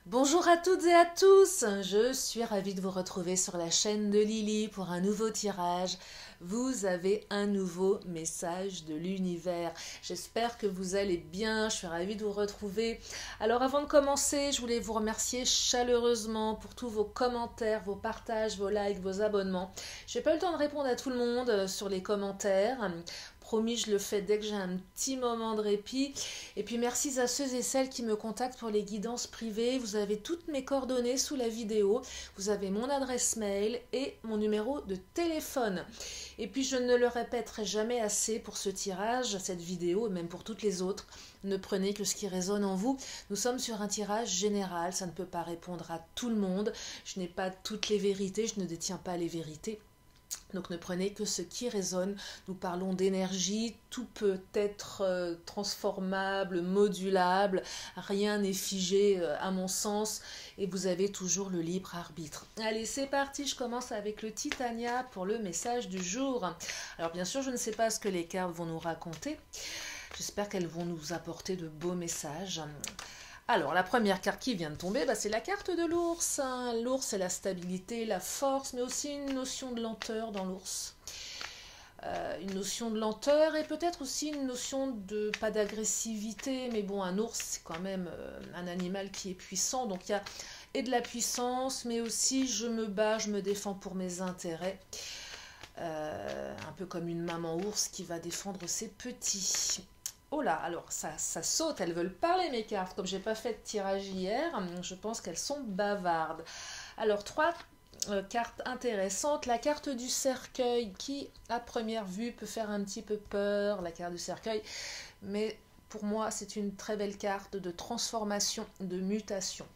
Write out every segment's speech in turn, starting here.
Bonjour à toutes et à tous, je suis ravie de vous retrouver sur la chaîne de Lily pour un nouveau tirage. Vous avez un nouveau message de l'univers. J'espère que vous allez bien, je suis ravie de vous retrouver. Alors avant de commencer, je voulais vous remercier chaleureusement pour tous vos commentaires, vos partages, vos likes, vos abonnements. Je n'ai pas eu le temps de répondre à tout le monde sur les commentaires. Promis, je le fais dès que j'ai un petit moment de répit. Et puis merci à ceux et celles qui me contactent pour les guidances privées. Vous avez toutes mes coordonnées sous la vidéo. Vous avez mon adresse mail et mon numéro de téléphone. Et puis je ne le répéterai jamais assez pour ce tirage, cette vidéo, et même pour toutes les autres. Ne prenez que ce qui résonne en vous. Nous sommes sur un tirage général. Ça ne peut pas répondre à tout le monde. Je n'ai pas toutes les vérités. Je ne détiens pas les vérités. Donc ne prenez que ce qui résonne. Nous parlons d'énergie, tout peut être transformable, modulable, rien n'est figé à mon sens et vous avez toujours le libre arbitre. Allez, c'est parti, je commence avec le Titania pour le message du jour. Alors bien sûr, je ne sais pas ce que les cartes vont nous raconter. J'espère qu'elles vont nous apporter de beaux messages. Alors, la première carte qui vient de tomber, c'est la carte de l'ours. L'ours, c'est la stabilité, la force, mais aussi une notion de lenteur dans l'ours. Une notion de lenteur et peut-être aussi une notion de, pas d'agressivité, mais bon, un ours, c'est quand même un animal qui est puissant. Donc, il y a et de la puissance, mais aussi je me bats, je me défends pour mes intérêts. Un peu comme une maman ours qui va défendre ses petits. Oh là, alors ça saute, elles veulent parler mes cartes. Comme j'ai pas fait de tirage hier, je pense qu'elles sont bavardes. Alors, trois cartes intéressantes. La carte du cercueil qui, à première vue, peut faire un petit peu peur, la carte du cercueil. Mais pour moi, c'est une très belle carte de transformation, de mutation.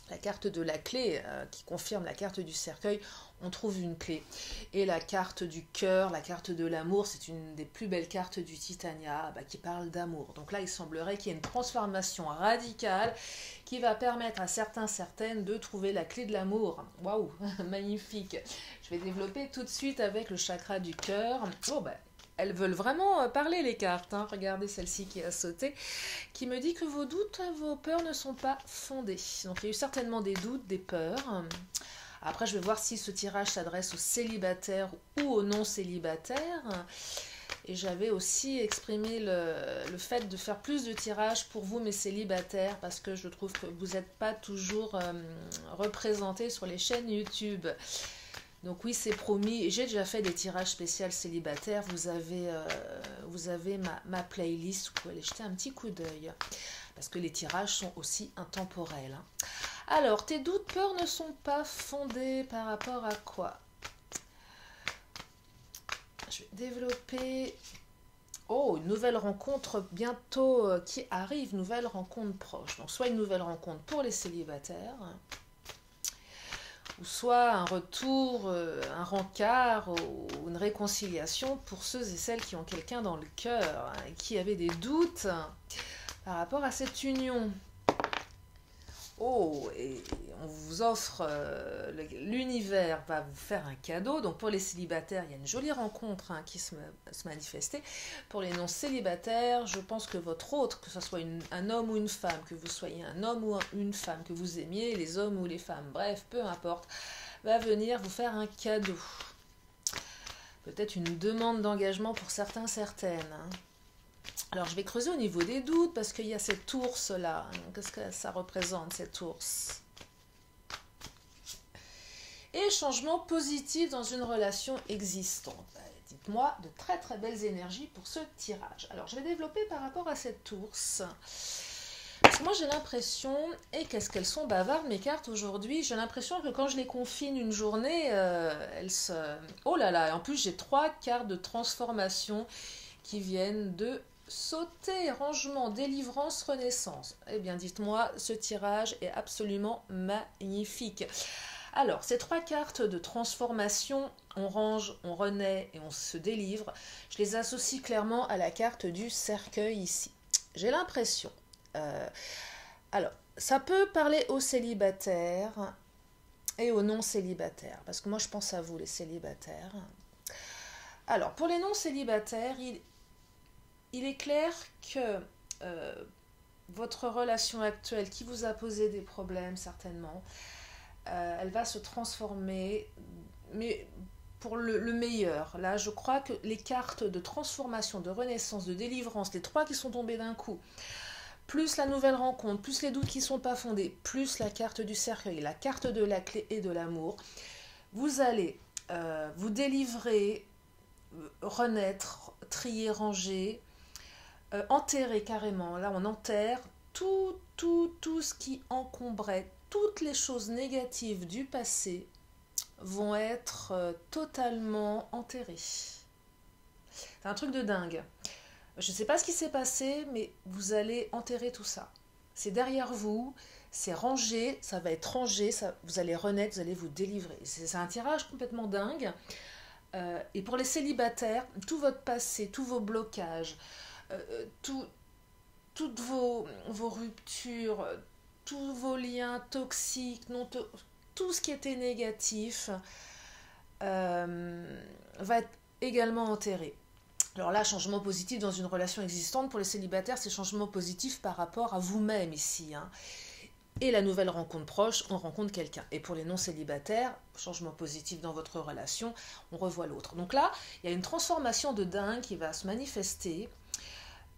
La carte de la clé qui confirme la carte du cercueil, on trouve une clé. Et la carte du cœur, la carte de l'amour, c'est une des plus belles cartes du Titania qui parle d'amour. Donc là, il semblerait qu'il y ait une transformation radicale qui va permettre à certains, certaines de trouver la clé de l'amour. Waouh, magnifique. Je vais développer tout de suite avec le chakra du cœur. Oh elles veulent vraiment parler les cartes. Regardez celle-ci qui a sauté, qui me dit que vos doutes, vos peurs ne sont pas fondées. Donc il y a eu certainement des doutes, des peurs. Après, je vais voir si ce tirage s'adresse aux célibataires ou aux non-célibataires. Et j'avais aussi exprimé le fait de faire plus de tirages pour vous, mes célibataires, parce que je trouve que vous n'êtes pas toujours représentés sur les chaînes YouTube. Donc oui, c'est promis. J'ai déjà fait des tirages spéciaux célibataires. Vous avez ma playlist. Vous pouvez aller jeter un petit coup d'œil. Parce que les tirages sont aussi intemporels. Alors, tes doutes, peurs ne sont pas fondés par rapport à quoi? Je vais développer... Oh, une nouvelle rencontre bientôt qui arrive. Nouvelle rencontre proche. Donc, soit une nouvelle rencontre pour les célibataires... ou soit un retour, un rencard ou une réconciliation pour ceux et celles qui ont quelqu'un dans le cœur et qui avaient des doutes par rapport à cette union. Oh, et on vous offre, l'univers va vous faire un cadeau. Donc pour les célibataires, il y a une jolie rencontre qui se manifestait. Pour les non-célibataires, je pense que votre autre, que ce soit un homme ou une femme, que vous soyez un homme ou une femme, que vous aimiez les hommes ou les femmes, bref, peu importe, va venir vous faire un cadeau. Peut-être une demande d'engagement pour certains, certaines. Alors, je vais creuser au niveau des doutes, parce qu'il y a cette ours-là. Qu'est-ce que ça représente, cette ours? Et changement positif dans une relation existante. Dites-moi de très très belles énergies pour ce tirage. Alors, je vais développer par rapport à cette ours. Parce que moi, j'ai l'impression, et qu'est-ce qu'elles sont bavardes, mes cartes, aujourd'hui, j'ai l'impression que quand je les confine une journée, elles se... Oh là là, en plus, j'ai 3 cartes de transformation qui viennent de... sauter, rangement, délivrance, renaissance. Eh bien, dites-moi, ce tirage est absolument magnifique. Alors, ces 3 cartes de transformation, on range, on renaît et on se délivre, je les associe clairement à la carte du cercueil ici. J'ai l'impression. Alors, ça peut parler aux célibataires et aux non-célibataires, parce que moi, je pense à vous, les célibataires. Alors, pour les non-célibataires, il est clair que votre relation actuelle qui vous a posé des problèmes certainement, elle va se transformer, mais pour le meilleur. Là, je crois que les cartes de transformation, de renaissance, de délivrance, les 3 qui sont tombés d'un coup, plus la nouvelle rencontre, plus les doutes qui ne sont pas fondés, plus la carte du cercueil, la carte de la clé et de l'amour, vous allez vous délivrer, renaître, trier, ranger, enterrer carrément. Là, on enterre tout ce qui encombrait, toutes les choses négatives du passé vont être totalement enterrées. C'est un truc de dingue. Je ne sais pas ce qui s'est passé, mais vous allez enterrer tout ça. C'est derrière vous, c'est rangé, ça va être rangé, vous allez renaître, vous allez vous délivrer. C'est un tirage complètement dingue. Et pour les célibataires, tout votre passé, tous vos blocages, toutes vos ruptures, tous vos liens toxiques, tout ce qui était négatif va être également enterré. Alors là, changement positif dans une relation existante, pour les célibataires, c'est changement positif par rapport à vous-même ici. Hein. Et la nouvelle rencontre proche, on rencontre quelqu'un. Et pour les non-célibataires, changement positif dans votre relation, on revoit l'autre. Donc là, il y a une transformation de dingue qui va se manifester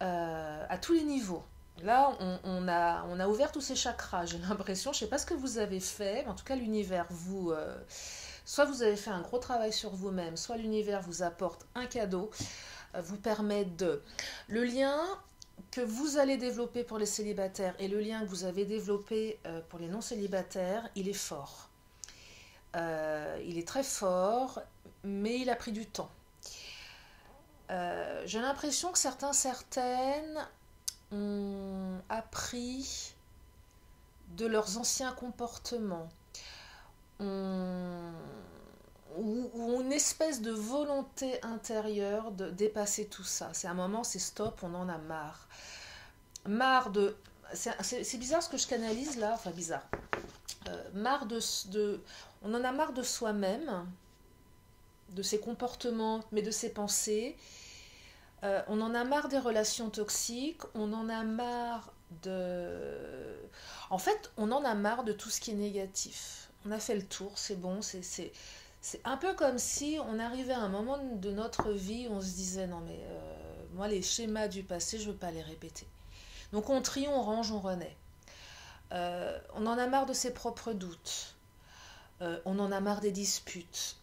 à tous les niveaux. Là, on a ouvert tous ces chakras, j'ai l'impression. Je ne sais pas ce que vous avez fait, mais en tout cas, l'univers vous... soit vous avez fait un gros travail sur vous-même, soit l'univers vous apporte un cadeau, vous permet de... Le lien que vous allez développer pour les célibataires et le lien que vous avez développé pour les non-célibataires, il est fort. Il est très fort, mais il a pris du temps. J'ai l'impression que certaines ont appris de leurs anciens comportements, ou une espèce de volonté intérieure de dépasser tout ça. C'est un moment, c'est stop, on en a marre. Marre de... C'est bizarre ce que je canalise là, enfin bizarre. Marre on en a marre de soi-même, de ses comportements, mais de ses pensées. On en a marre des relations toxiques, on en a marre de... En fait, on en a marre de tout ce qui est négatif. On a fait le tour, c'est bon, c'est un peu comme si on arrivait à un moment de notre vie où on se disait non mais moi les schémas du passé je veux pas les répéter. Donc on trie, on range, on renaît. On en a marre de ses propres doutes. On en a marre des disputes.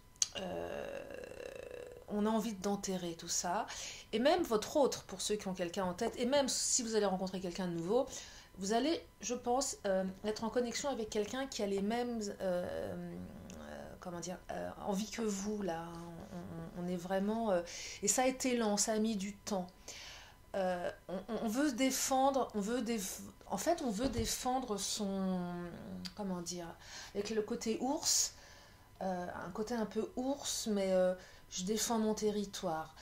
On a envie d'enterrer tout ça. Et même votre autre, pour ceux qui ont quelqu'un en tête, et même si vous allez rencontrer quelqu'un de nouveau, vous allez, je pense, être en connexion avec quelqu'un qui a les mêmes... envie que vous là, on est vraiment et ça a été lent, ça a mis du temps. On veut défendre, on veut défendre son, avec le côté ours, un côté un peu ours, mais je défends mon territoire.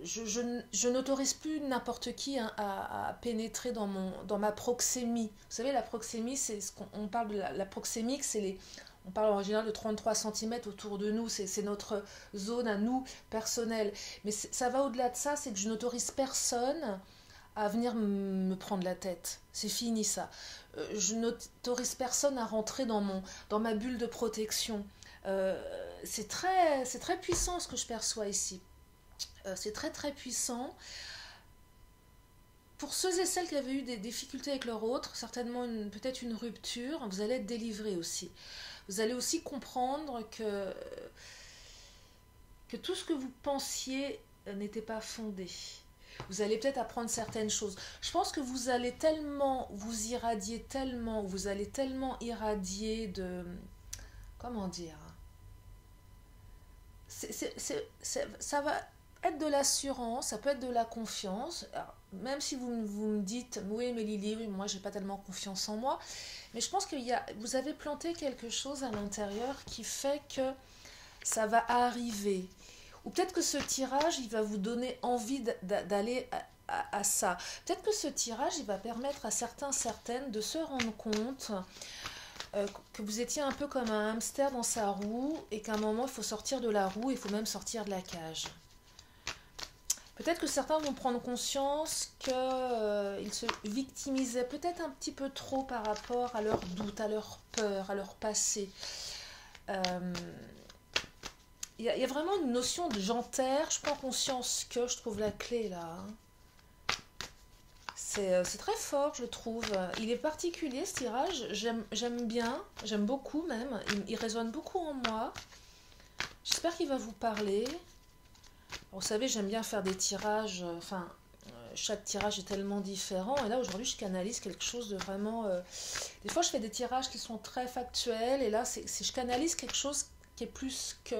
Je n'autorise plus n'importe qui à pénétrer dans ma proxémie. Vous savez, la proxémie, c'est ce qu'on parle de la proxémique, on parle en général de 33 cm autour de nous, c'est notre zone à nous, personnelle. Mais ça va au-delà de ça, c'est que je n'autorise personne à venir me prendre la tête. C'est fini ça. Je n'autorise personne à rentrer dans ma bulle de protection. C'est très puissant ce que je perçois ici. C'est très très puissant. Pour ceux et celles qui avaient eu des difficultés avec leur autre, certainement peut-être une rupture, vous allez être délivrés aussi. Vous allez aussi comprendre que tout ce que vous pensiez n'était pas fondé. Vous allez peut-être apprendre certaines choses. Je pense que vous allez tellement, vous allez tellement irradier de... Comment dire ? Ça va être de l'assurance, ça peut être de la confiance. Alors, même si vous me dites, oui mais Lily, oui, moi j'ai pas tellement confiance en moi, mais je pense que vous avez planté quelque chose à l'intérieur qui fait que ça va arriver. Ou peut-être que ce tirage, il va vous donner envie d'aller à ça. Peut-être que ce tirage, il va permettre à certaines de se rendre compte que vous étiez un peu comme un hamster dans sa roue et qu'à un moment, il faut sortir de la roue, il faut même sortir de la cage. Peut-être que certains vont prendre conscience qu'ils se victimisaient peut-être un petit peu trop par rapport à leurs doutes, à leurs peurs, à leur passé. Euh, Il y a vraiment une notion de j'enterre, je prends conscience que je trouve la clé là. Hein. C'est très fort, je trouve. Il est particulier ce tirage, j'aime bien, j'aime beaucoup même. Il résonne beaucoup en moi. J'espère qu'il va vous parler. Vous savez, j'aime bien faire des tirages, chaque tirage est tellement différent. Et là, aujourd'hui, je canalise quelque chose de vraiment... Des fois, je fais des tirages qui sont très factuels. Et là, je canalise quelque chose qui est plus que...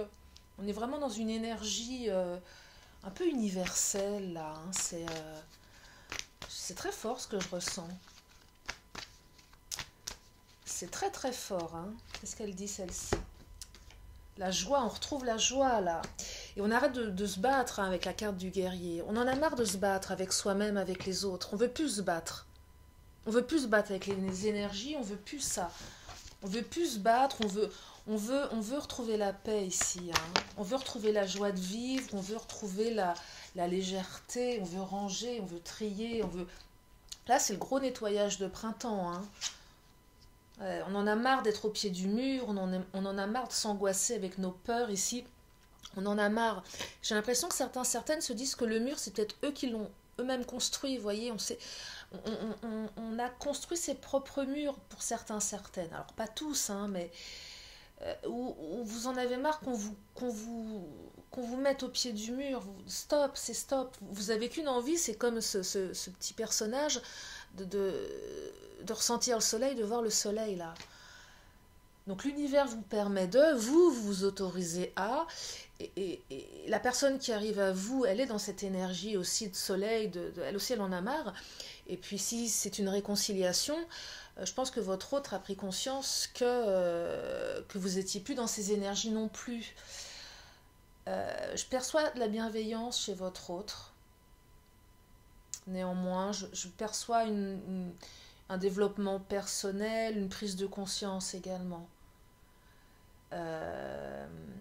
On est vraiment dans une énergie un peu universelle, là. Hein. C'est très fort ce que je ressens. C'est très, très fort. Hein. Qu'est-ce qu'elle dit, celle-ci? La joie, on retrouve la joie, là. Et on arrête de se battre hein, avec la carte du guerrier. On en a marre de se battre avec soi-même, avec les autres. On veut plus se battre. On veut plus se battre avec les énergies, on veut plus ça. On veut plus se battre, on veut retrouver la paix ici. Hein. On veut retrouver la joie de vivre, on veut retrouver la légèreté, on veut ranger, on veut trier, on veut... Là, c'est le gros nettoyage de printemps. Hein. On en a marre d'être au pied du mur, on en a marre de s'angoisser avec nos peurs ici. On en a marre. J'ai l'impression que certaines se disent que le mur, c'est peut-être eux qui l'ont eux-mêmes construit. Vous voyez, on a construit ses propres murs pour certaines. Alors, pas tous, hein, mais où vous en avez marre qu'on vous mette au pied du mur. Stop, c'est stop. Vous avez qu'une envie, c'est comme ce petit personnage de ressentir le soleil, de voir le soleil là. Donc l'univers vous permet vous autorisez à, et la personne qui arrive à vous, elle est dans cette énergie aussi de soleil, elle aussi elle en a marre, et puis si c'est une réconciliation, je pense que votre autre a pris conscience que vous n'étiez plus dans ces énergies non plus. Je perçois de la bienveillance chez votre autre, néanmoins je perçois un développement personnel, une prise de conscience également.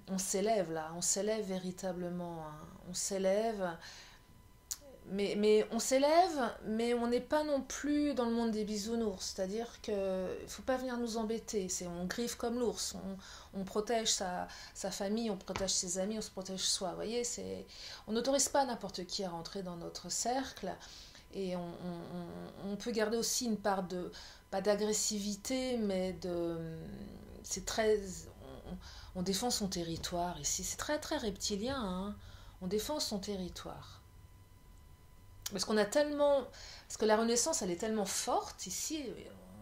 On s'élève là, on s'élève véritablement, hein. On s'élève, mais on s'élève, mais on n'est pas non plus dans le monde des bisounours, c'est-à-dire qu'il ne faut pas venir nous embêter, on griffe comme l'ours, on protège sa famille, on protège ses amis, on se protège soi, vous voyez, on n'autorise pas n'importe qui à rentrer dans notre cercle, et on peut garder aussi une part pas d'agressivité, mais c'est très... On défend son territoire ici. C'est très très reptilien. Hein. On défend son territoire. Parce qu'on a tellement... Parce que la renaissance, elle est tellement forte ici.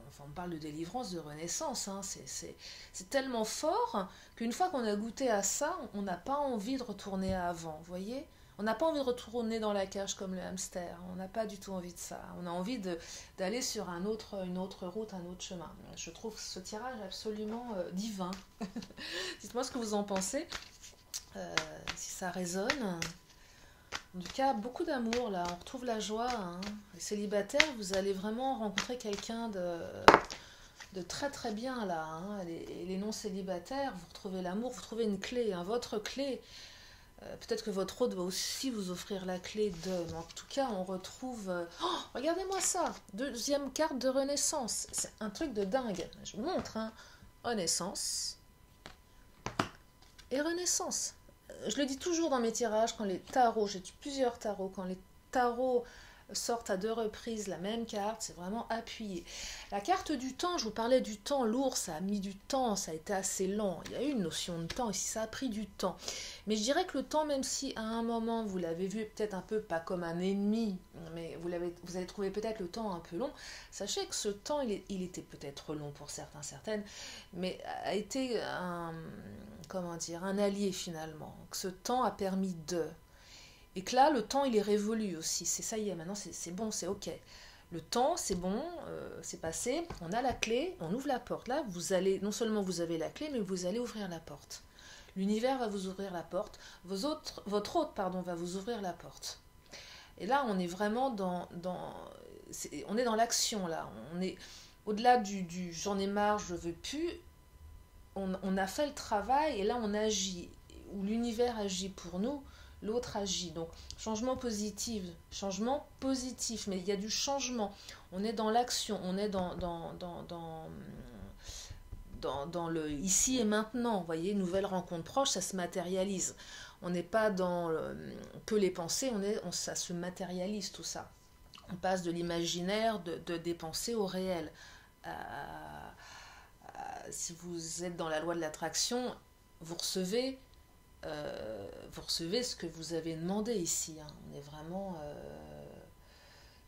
Enfin, on parle de délivrance, de renaissance. Hein. C'est tellement fort qu'une fois qu'on a goûté à ça, on n'a pas envie de retourner à avant. Vous voyez ? On n'a pas envie de retourner dans la cage comme le hamster. On n'a pas du tout envie de ça. On a envie d'aller sur une autre route, un autre chemin. Je trouve ce tirage absolument divin. Dites-moi ce que vous en pensez. Si ça résonne. En tout cas, beaucoup d'amour là. On retrouve la joie. Hein. Les célibataires, vous allez vraiment rencontrer quelqu'un de très très bien là. Hein. Les non-célibataires, vous retrouvez l'amour, vous trouvez une clé, hein, votre clé. Peut-être que votre autre va aussi vous offrir la clé de... Mais en tout cas, on retrouve... Oh, regardez-moi ça. Deuxième carte de renaissance. C'est un truc de dingue. Je vous montre. Hein. Renaissance. Et renaissance. Je le dis toujours dans mes tirages, quand les tarots... J'ai plusieurs tarots. Quand les tarots sortent à 2 reprises la même carte, c'est vraiment appuyé. La carte du temps, je vous parlais du temps, l'ours, ça a mis du temps, ça a été assez lent. Il y a eu une notion de temps ici, ça a pris du temps. Mais je dirais que le temps, même si à un moment vous l'avez vu peut-être un peu, pas comme un ennemi, mais vous avez trouvé peut-être le temps un peu long, sachez que ce temps, il était peut-être long pour certaines, mais a été un allié finalement. Que ce temps a permis de... Et que là, le temps, il est révolu aussi. C'est ça y est, maintenant, c'est bon, c'est ok. Le temps, c'est bon, c'est passé, on a la clé, on ouvre la porte. Là, non seulement vous avez la clé, mais vous allez ouvrir la porte. L'univers va vous ouvrir la porte. Votre hôte, va vous ouvrir la porte. Et là, on est vraiment on est dans l'action, là. On est au-delà du j'en ai marre, je veux plus. On a fait le travail, et là, on agit. Où l'univers agit pour nous. l'autre agit. Donc, changement positif, mais il y a du changement. On est dans l'action, on est dans le ici et maintenant. Vous voyez, nouvelle rencontre proche, ça se matérialise. On n'est pas dans que les pensées, ça se matérialise tout ça. On passe de l'imaginaire, des pensées au réel. Si vous êtes dans la loi de l'attraction, vous recevez ce que vous avez demandé ici. Hein. On est vraiment...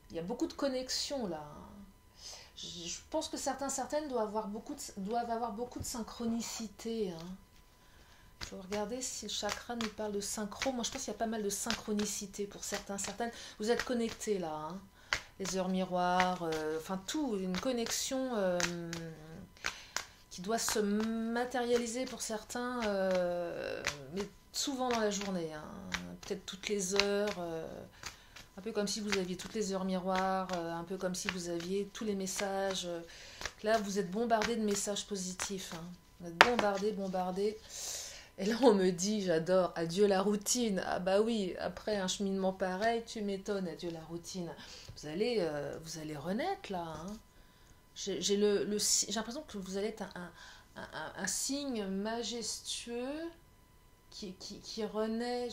il y a beaucoup de connexions là. Je pense que certaines doivent avoir beaucoup de synchronicité. Hein. Je vais regarder si le chakra nous parle de synchro. Moi, je pense qu'il y a pas mal de synchronicité pour certaines. Vous êtes connectés là. Hein. Les heures miroirs, enfin tout, une connexion qui doit se matérialiser pour certains, mais souvent dans la journée. Hein. Peut-être toutes les heures. Un peu comme si vous aviez toutes les heures miroirs, un peu comme si vous aviez tous les messages. Là, vous êtes bombardé de messages positifs. Hein. Vous êtes bombardé. Et là, on me dit, j'adore, adieu la routine. Ah bah oui, après un cheminement pareil, tu m'étonnes, adieu la routine. Vous allez renaître là. Hein. J'ai l'impression que vous allez être un signe majestueux qui renaît,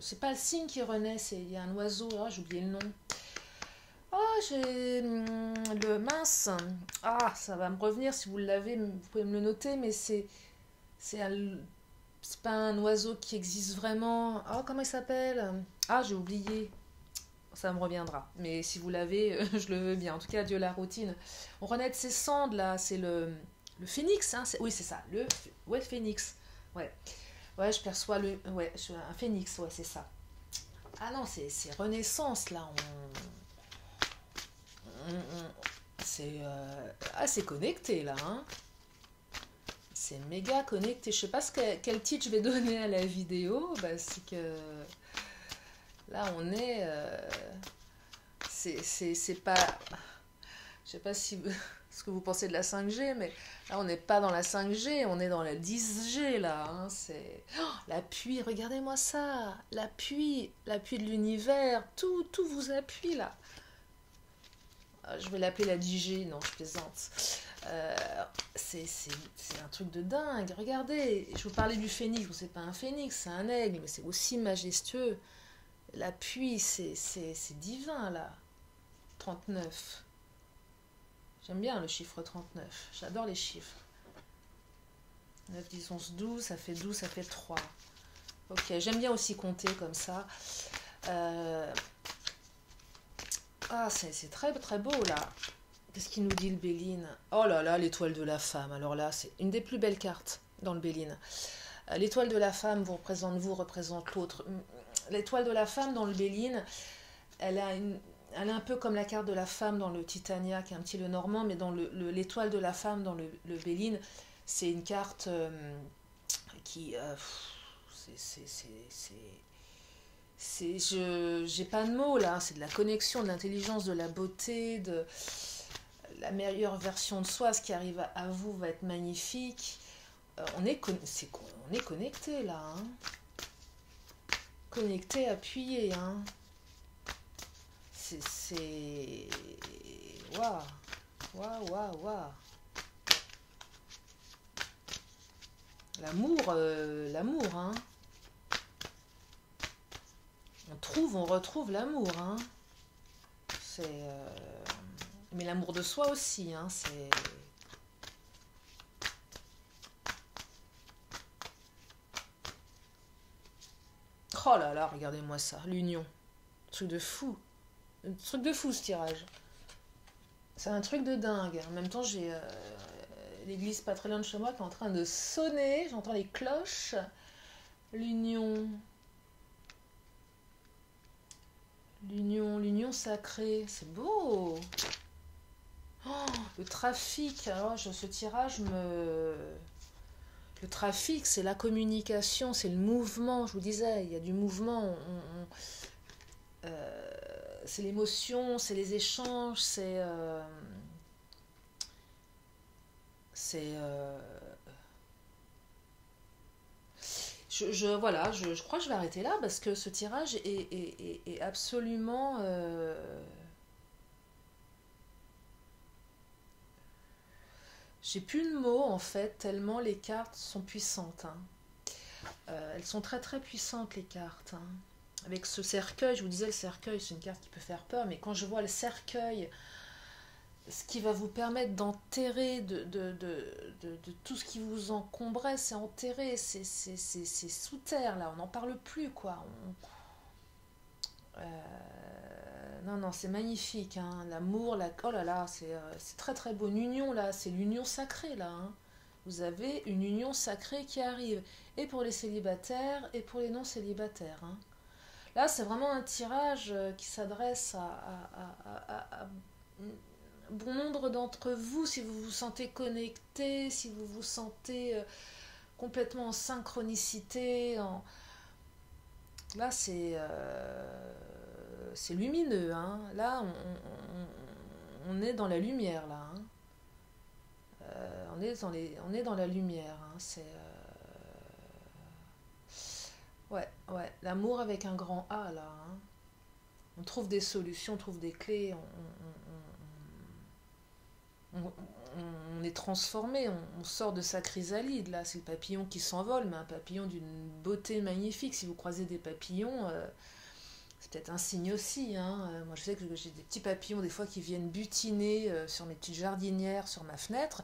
c'est pas le cygne qui renaît, il y a un oiseau, j'ai oublié le nom. J'ai le mince. Ça va me revenir si vous l'avez, vous pouvez me le noter, mais c'est pas un oiseau qui existe vraiment. Comment il s'appelle? J'ai oublié. Ça me reviendra. Mais si vous l'avez, je le veux bien. En tout cas, adieu la routine. On renaît de ses cendres là, c'est le phénix, hein. Oui, c'est ça. Le phénix. Ouais, je perçois un phénix, ouais, c'est ça. Ah non, c'est renaissance, là. C'est connecté, là. Hein. C'est méga connecté. Je sais pas quel titre je vais donner à la vidéo, parce que là, on est... c'est pas... Je sais pas si ce que vous pensez de la 5G, mais là, on n'est pas dans la 5G, on est dans la 10G, là. Hein. C'est l'appui, regardez-moi ça. L'appui de l'univers, tout vous appuie, là. Je vais l'appeler la 10G, non, je plaisante. C'est un truc de dingue. Regardez, je vous parlais du phénix. C'est pas un phénix, c'est un aigle, mais c'est aussi majestueux. L'appui, c'est divin, là. 39. J'aime bien le chiffre 39. J'adore les chiffres. 9, 10, 11, 12, ça fait 12, ça fait 3. Ok, j'aime bien aussi compter comme ça. C'est très très beau là. Qu'est-ce qu'il nous dit le Béline? Oh là là, l'étoile de la femme. Alors là, c'est une des plus belles cartes dans le Béline. L'étoile de la femme vous représente l'autre. L'étoile de la femme dans le Béline, elle est un peu comme la carte de la femme dans le Titania, qui est un petit le normand, mais dans l'étoile de la femme dans le Béline, c'est une carte qui... j'ai pas de mots là, c'est de la connexion, de l'intelligence, de la beauté, de la meilleure version de soi. Ce qui arrive à vous va être magnifique. On est connecté là. Hein. Connecté, appuyé. Hein. C'est... Waouh. L'amour, hein. On retrouve l'amour, hein. Mais l'amour de soi aussi, hein. C'est... Oh là là, regardez-moi ça, l'union. Truc de fou. Truc de fou ce tirage. C'est un truc de dingue. En même temps, j'ai l'église pas très loin de chez moi qui est en train de sonner. J'entends les cloches. L'union. L'union sacrée. C'est beau. Le trafic. Alors, ce tirage me... Le trafic, c'est la communication, c'est le mouvement. Je vous disais, il y a du mouvement. C'est l'émotion, c'est les échanges, Voilà, je crois que je vais arrêter là parce que ce tirage est absolument... J'ai plus de mots en fait, tellement les cartes sont puissantes, hein. Elles sont très très puissantes les cartes, hein. Avec ce cercueil, je vous disais, le cercueil c'est une carte qui peut faire peur, mais quand je vois le cercueil, ce qui va vous permettre d'enterrer de tout ce qui vous encombrait, c'est enterré, c'est sous terre là, on n'en parle plus quoi. Non, non, c'est magnifique, hein. L'amour, oh là là, c'est très très beau. Une union là, c'est l'union sacrée là, hein. Vous avez une union sacrée qui arrive, et pour les célibataires et pour les non célibataires, hein. Là, c'est vraiment un tirage qui s'adresse à bon nombre d'entre vous, si vous vous sentez connecté, si vous vous sentez complètement en synchronicité. Là, c'est lumineux, hein. Là, on est dans la lumière, là, hein. On est dans la lumière, hein. Ouais, ouais, l'amour avec un grand A, là, hein. On trouve des solutions, on trouve des clés, on est transformé, on sort de sa chrysalide, là, c'est le papillon qui s'envole, mais un papillon d'une beauté magnifique. Si vous croisez des papillons, c'est peut-être un signe aussi, hein. Moi, je sais que j'ai des petits papillons, des fois, qui viennent butiner sur mes petites jardinières, sur ma fenêtre.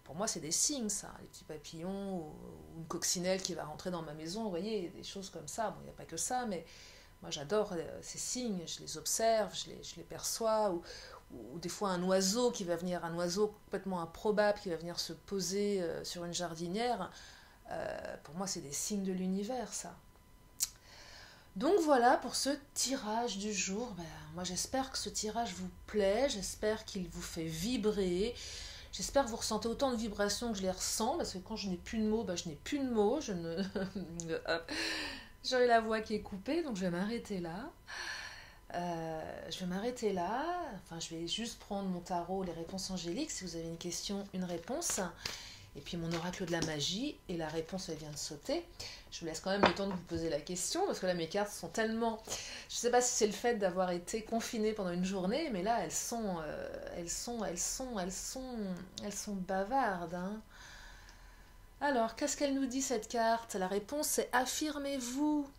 Pour moi, c'est des signes, ça. Les petits papillons, ou une coccinelle qui va rentrer dans ma maison, vous voyez, des choses comme ça. Bon, il n'y a pas que ça, mais moi, j'adore ces signes, je les observe, je les perçois, ou des fois un oiseau qui va venir, un oiseau complètement improbable qui va venir se poser sur une jardinière. Pour moi, c'est des signes de l'univers, ça. Donc voilà pour ce tirage du jour. Ben, moi, j'espère que ce tirage vous plaît, j'espère qu'il vous fait vibrer. J'espère que vous ressentez autant de vibrations que je les ressens, parce que quand je n'ai plus de mots, ben, je n'ai plus de mots. J'ai la voix qui est coupée, donc je vais m'arrêter là. Je vais m'arrêter là. Enfin, je vais juste prendre mon tarot, les réponses angéliques. Si vous avez une question, une réponse. Et puis mon oracle de la magie. Et la réponse, elle vient de sauter. Je vous laisse quand même le temps de vous poser la question. Parce que là, mes cartes sont tellement... Je ne sais pas si c'est le fait d'avoir été confinée pendant une journée. Mais là, elles sont bavardes, hein. Alors, qu'est-ce qu'elle nous dit, cette carte? La réponse, c'est affirmez-vous.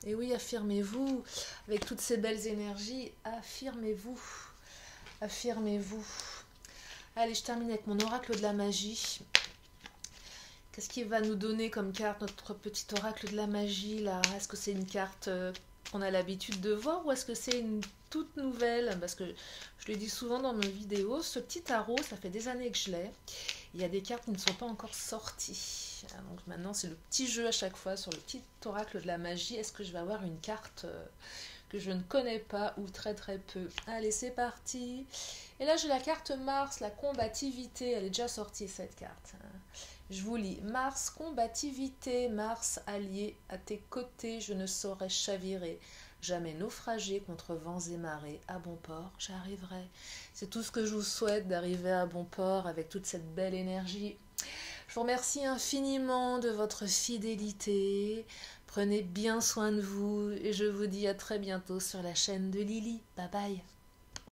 Et oui, affirmez-vous, avec toutes ces belles énergies, affirmez-vous, affirmez-vous. Allez, je termine avec mon oracle de la magie. Qu'est-ce qu'il va nous donner comme carte, notre petit oracle de la magie, là? Est-ce que c'est une carte qu'on a l'habitude de voir, ou est-ce que c'est une toute nouvelle? Parce que je le dis souvent dans mes vidéos, ce petit tarot, ça fait des années que je l'ai. Il y a des cartes qui ne sont pas encore sorties. Donc maintenant, c'est le petit jeu à chaque fois sur le petit oracle de la magie. Est-ce que je vais avoir une carte que je ne connais pas ou très très peu? Allez, c'est parti. Et là, j'ai la carte Mars, la combativité. Elle est déjà sortie, cette carte. Je vous lis. Mars, combativité. Mars, allié à tes côtés, je ne saurais chavirer. Jamais naufragé contre vents et marées. À bon port, j'arriverai. C'est tout ce que je vous souhaite, d'arriver à bon port avec toute cette belle énergie. Je vous remercie infiniment de votre fidélité. Prenez bien soin de vous et je vous dis à très bientôt sur la chaîne de Lily. Bye bye.